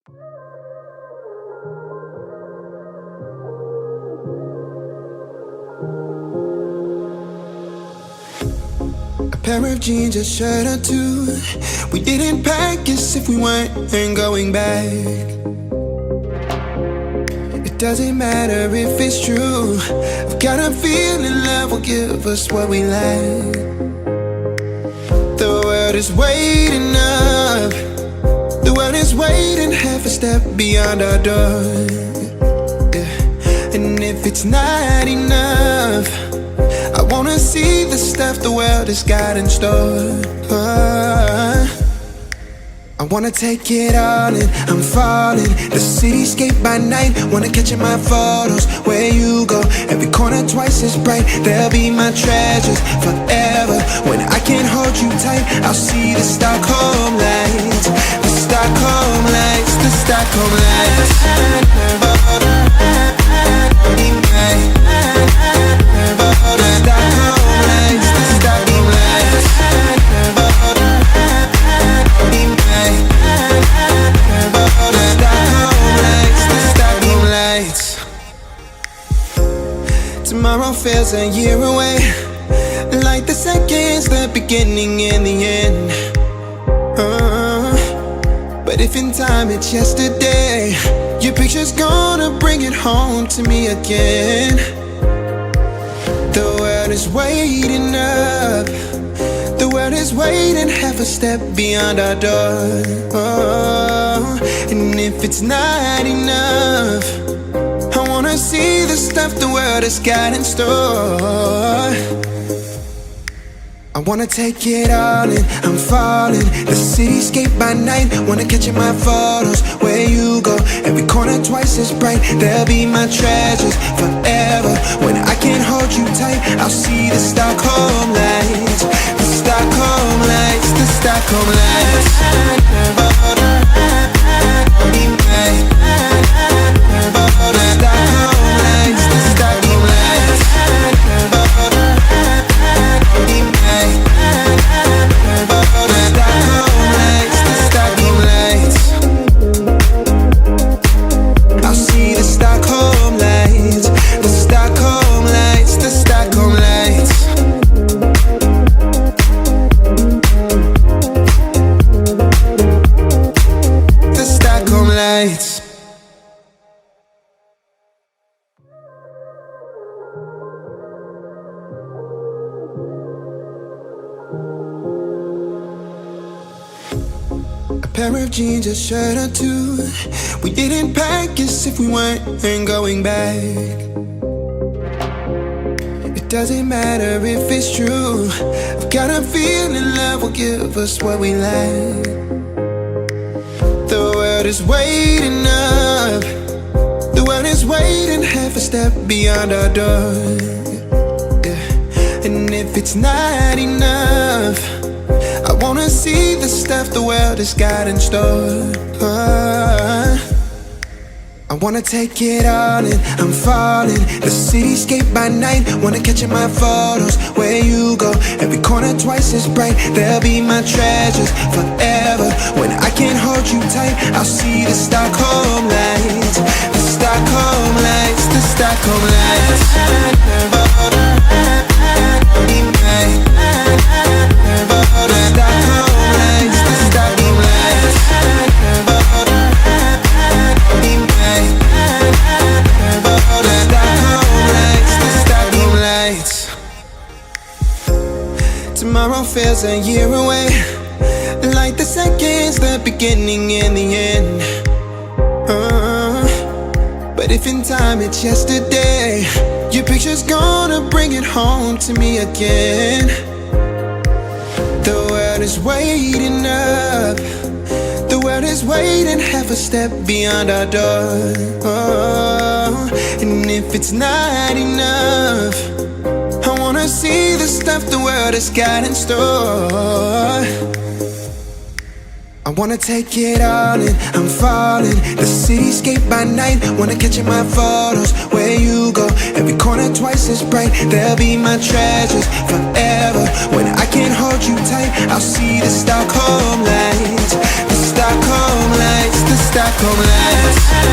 A pair of jeans, a shirt or two. We didn't pack as if we weren't going back. It doesn't matter if it's true. I've got a feeling love will give us what we lack. The world is waiting up. The world is waiting half a step beyond our door. Yeah. And if it's not enough, I wanna see the stuff the world has got in store. I wanna take it all in, I'm falling. The cityscape by night, wanna catch in my photos. Where you go, every corner twice as bright. They'll be my treasures forever. When I can't hold you tight, I'll see the Stockholm lights. The Stockholm lights, the Stockholm lights. Tomorrow feels a year away, like the seconds, the beginning and the end. But if in time it's yesterday, your picture's gonna bring it home to me again. The world is waiting up. The world is waiting half a step beyond our door. And if it's not enough, I wanna see the stuff the world has got in store. I wanna take it all in, I'm falling. The cityscape by night, wanna catch in my photos. Where you go, every corner twice as bright. They'll be my treasures forever. When I can't hold you tight, I'll see the Stockholm lights. The Stockholm lights, the Stockholm lights. A pair of jeans, a shirt or two. We didn't pack as if we weren't going back. It doesn't matter if it's true. I've got a feeling love will give us what we lack. The world is waiting up. The world is waiting half a step beyond our door. Yeah. And if it's not enough, I wanna see the stuff the world has got in store. I wanna take it all in, I'm falling. The cityscape by night, wanna catch in my photos. Where you go, every corner twice as bright. They'll be my treasures forever. When I can't hold you tight, I'll see the Stockholm lights. The Stockholm lights, the Stockholm lights. Tomorrow feels a year away, like the seconds, the beginning and the end. But if in time it's yesterday, your picture's gonna bring it home to me again. The world is waiting up. The world is waiting half a step beyond our door. And if it's not enough, I wanna see the stuff the world has got in store. I wanna take it all in, I'm falling. The cityscape by night, wanna catch in my photos. Where you go, every corner twice as bright. They'll be my treasures forever. When I can't hold you tight, I'll see the Stockholm lights. The Stockholm lights, the Stockholm lights.